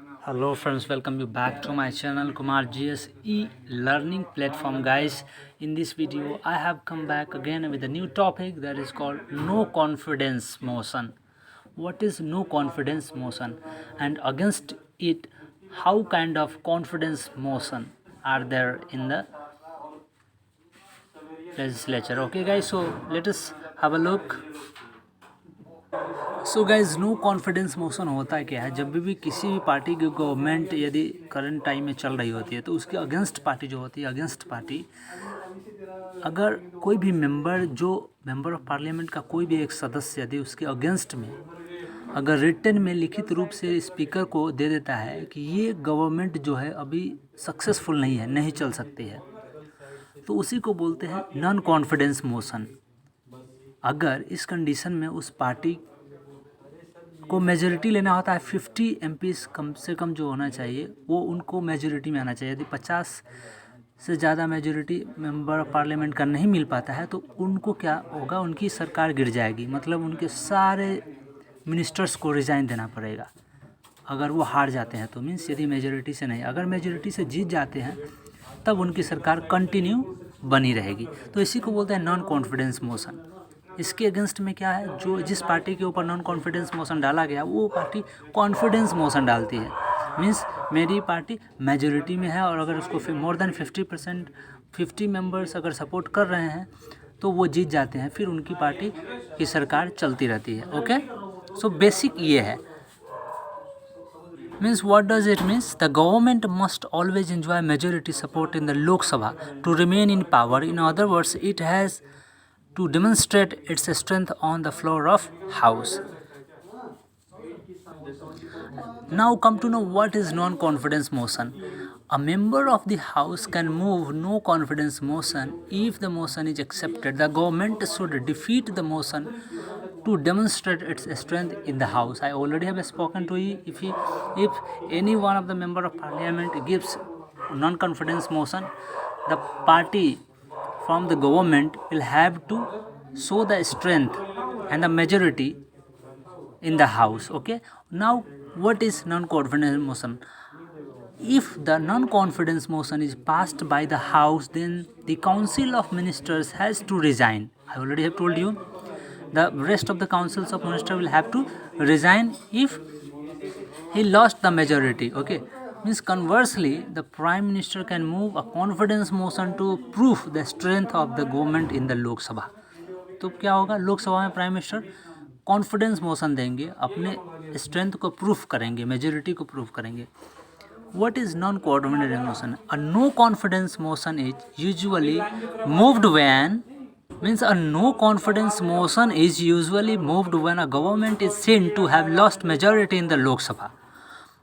Hello friends, welcome you back to my channel Kumar GSE learning platform. Guys, in this video I have come back again with a new topic that is called no confidence motion. What is no confidence motion, and against it how kind of confidence motion are there in the legislature? Okay guys, so let us have a look. So guys no confidence motion होता क्या है? जब भी किसी भी party की government यदि current time में चल रही होती है तो उसके अगेंस्ट पार्टी जो होती है, अगेंस्ट पार्टी अगर कोई भी मेंबर ऑफ पार्लियामेंट का कोई भी एक सदस्य यदि उसके अगेंस्ट में अगर रिटन में लिखित रूप से स्पीकर को दे देता है कि ये गवर्नमेंट जो है अभी सक्सेसफुल नहीं है, नहीं चल सकती है, तो उसी को बोलते हैं नॉन कॉन्फिडेंस मोशन। अगर इस कंडीशन में उस पार्टी को मेजोरिटी लेना होता है, 50 एमपीज़ कम से कम जो होना चाहिए वो उनको मेजोरिटी में आना चाहिए। यदि 50 से ज़्यादा मेजोरिटी मेंबर ऑफ पार्लियामेंट का नहीं मिल पाता है तो उनको क्या होगा, उनकी सरकार गिर जाएगी, मतलब उनके सारे मिनिस्टर्स को रिज़ाइन देना पड़ेगा अगर वो हार जाते हैं तो। मीन्स यदि मेजोरिटी से नहीं, अगर मेजोरिटी से जीत जाते हैं तब उनकी सरकार कंटिन्यू बनी रहेगी। तो इसी को बोलते हैं नॉन कॉन्फिडेंस मोशन। इसके अगेंस्ट में क्या है, जो जिस पार्टी के ऊपर नॉन कॉन्फिडेंस मोशन डाला गया वो पार्टी कॉन्फिडेंस मोशन डालती है। मीन्स मेरी पार्टी मेजोरिटी में है और अगर उसको मोर देन 50 मेंबर्स अगर सपोर्ट कर रहे हैं तो वो जीत जाते हैं, फिर उनकी पार्टी की सरकार चलती रहती है। ओके, सो बेसिक ये है। Means what does it means? The government must always enjoy majority support in the Lok Sabha to remain in power. In other words, it has to demonstrate its strength on the floor of House. Now come to know what is non-confidence motion. A member of the House can move no confidence motion if the motion is accepted. The government should defeat the motion to demonstrate its strength in the House. I already have spoken to you. If any one of the member of parliament gives non-confidence motion, the party from the government will have to show the strength and the majority in the House. Okay, now what is non-confidence motion? If the non-confidence motion is passed by the House, then the Council of Ministers has to resign. I already have told you, the rest of the councils of ministers will have to resign if he lost the majority. Okay, means conversely, the Prime Minister can move a confidence motion to prove the strength of the government in the Lok Sabha. तो क्या होगा, लोकसभा में prime minister confidence motion देंगे, अपने strength को proof करेंगे, majority को proof करेंगे। What is non-confidence motion? A no confidence motion is usually moved when a no confidence motion is usually moved when a government is seen to have lost majority in the Lok Sabha.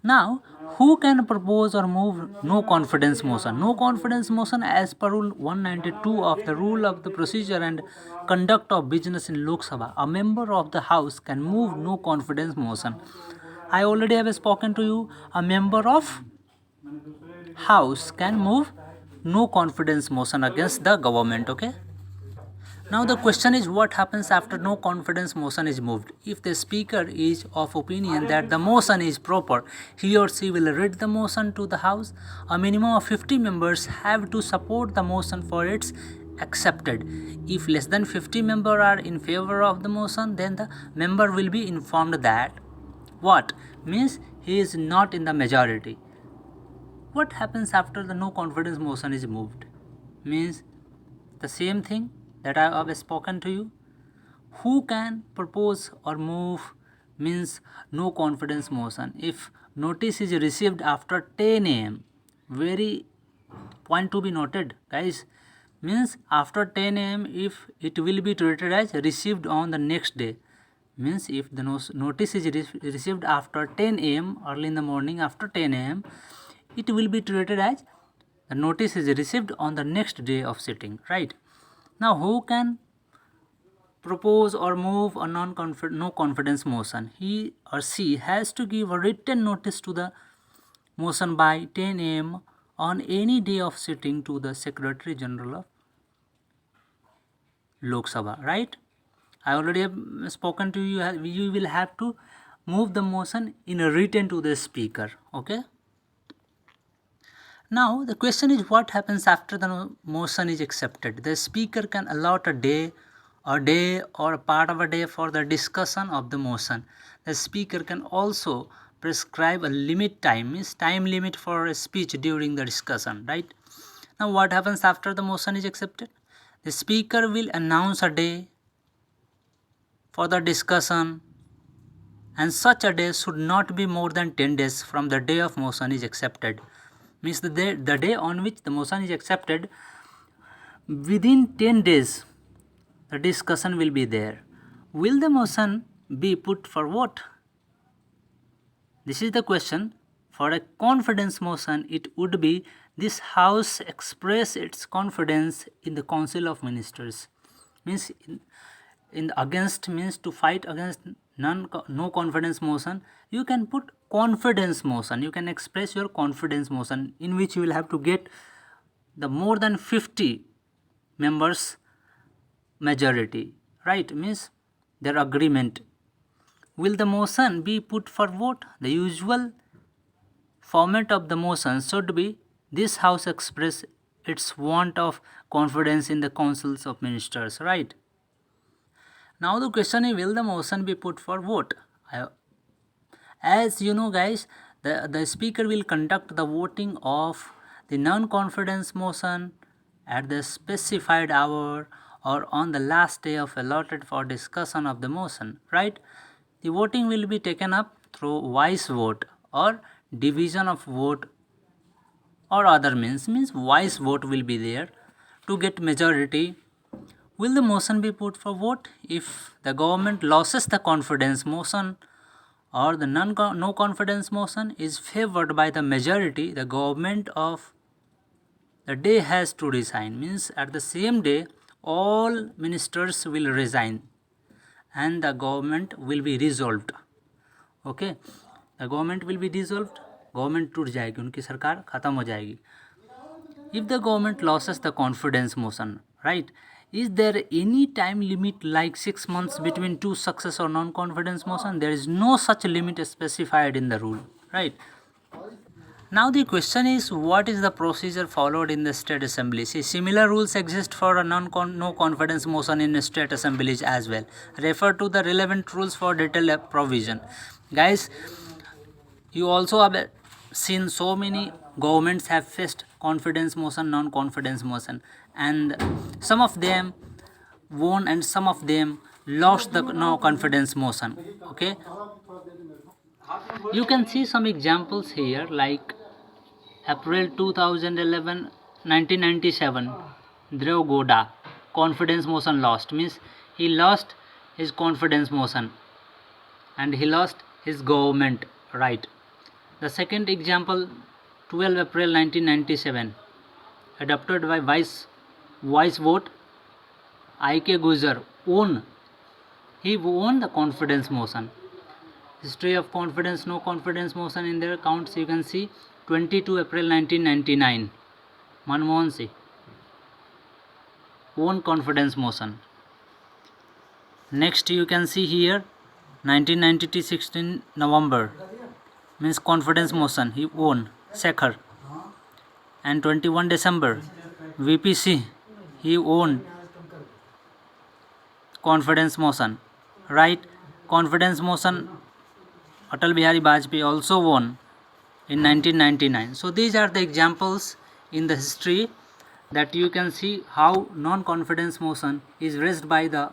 Now, who can propose or move no confidence motion? No confidence motion, as per Rule 192 of the Rule of the Procedure and Conduct of Business in Lok Sabha, a member of the House can move no confidence motion. I already have spoken to you. A member of House can move no confidence motion against the government. Okay. Now the question is, what happens after no confidence motion is moved? If the speaker is of opinion that the motion is proper, he or she will read the motion to the House. A minimum of 50 members have to support the motion for its accepted. If less than 50 members are in favor of the motion, then the member will be informed that what means he is not in the majority. What happens after the no confidence motion is moved? Means the same thing that I have spoken to you. Who can propose or move means no confidence motion if notice is received after 10 am. Very point to be noted, guys. Means after 10 am, if it will be treated as received on the next day. Means if the notice is received after 10 am, early in the morning after 10 am, it will be treated as the notice is received on the next day of sitting, right? Now, who can propose or move a no confidence motion? He or she has to give a written notice to the motion by 10 am on any day of sitting to the Secretary General of Lok Sabha, right? I already have spoken to you. You will have to move the motion in a written to the speaker. Okay. Now the question is, what happens after the motion is accepted? The speaker can allot a day or a part of a day for the discussion of the motion. The speaker can also prescribe a limit time, means time limit for a speech during the discussion, right? Now what happens after the motion is accepted? The speaker will announce a day for the discussion, and such a day should not be more than 10 days from the day of motion is accepted. Means the day on which the motion is accepted, within 10 days the discussion will be there. Will the motion be put for vote? This is the question. For a confidence motion, it would be, this House express its confidence in the Council of Ministers. Means in against, means to fight against no confidence motion, you can put confidence motion. You can express your confidence motion, in which you will have to get the more than 50 members majority, right? Means their agreement. Will the motion be put for vote? The usual format of the motion should be, this House express its want of confidence in the councils of ministers, right? Now the question is, will the motion be put for vote? As you know guys, the speaker will conduct the voting of the non-confidence motion at the specified hour or on the last day of allotted for discussion of the motion, right? The voting will be taken up through voice vote or division of vote or other means voice vote will be there to get majority. Will the motion be put for vote if the government loses the confidence motion or the no confidence motion is favored by the majority? The government of the day has to resign, means at the same day all ministers will resign and the government will be dissolved. Okay, the government will be dissolved, government टूट जाएगी, उनकी सरकार खत्म हो जाएगी. If the government loses the confidence motion, right, is there any time limit like 6 months between two success or non-confidence motion? There is no such limit specified in the rule, right? Now the question is, what is the procedure followed in the state assembly? See, similar rules exist for a no confidence motion in state assemblies as well. Refer to the relevant rules for detailed provision. Guys, you also have seen so many governments have faced confidence motion, non-confidence motion, and some of them won and some of them lost the no confidence motion. Okay, you can see some examples here, like April 2011, 1997, Dev Gowda, confidence motion lost, means he lost his confidence motion and he lost his government, right? The second example, 12 April 1997, adopted by voice vote, I.K. Gujjar he won the confidence motion. History of confidence, no confidence motion in their accounts, you can see 22 April 1999, Manmohan Singh won confidence motion. Next you can see here 1992 16 November, means confidence motion, he won, Shekhar. And 21 December, VPC, he won confidence motion, right? Confidence motion, Atal Bihari Vajpayee also won in 1999. So these are the examples in the history that you can see how non-confidence motion is raised by the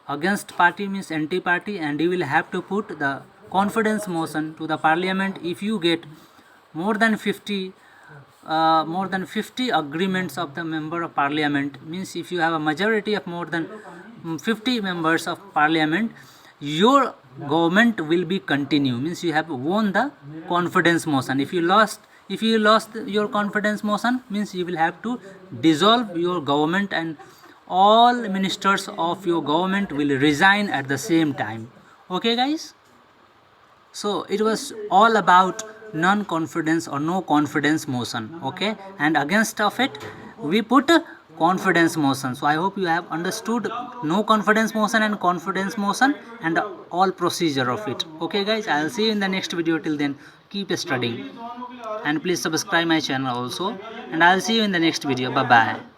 against party, means anti-party, and you will have to put the confidence motion to the parliament if you get more than 50 agreements of the member of parliament, means if you have a majority of more than 50 members of parliament, your government will be continue, means you have won the confidence motion. If you lost your confidence motion, means you will have to dissolve your government and all ministers of your government will resign at the same time. Okay guys, so it was all about non-confidence or no confidence motion. Okay, and against of it we put confidence motion. So I hope you have understood no confidence motion and confidence motion and all procedure of it. Okay guys, I'll see you in the next video. Till then, keep studying and please subscribe my channel also, and I'll see you in the next video. Bye bye.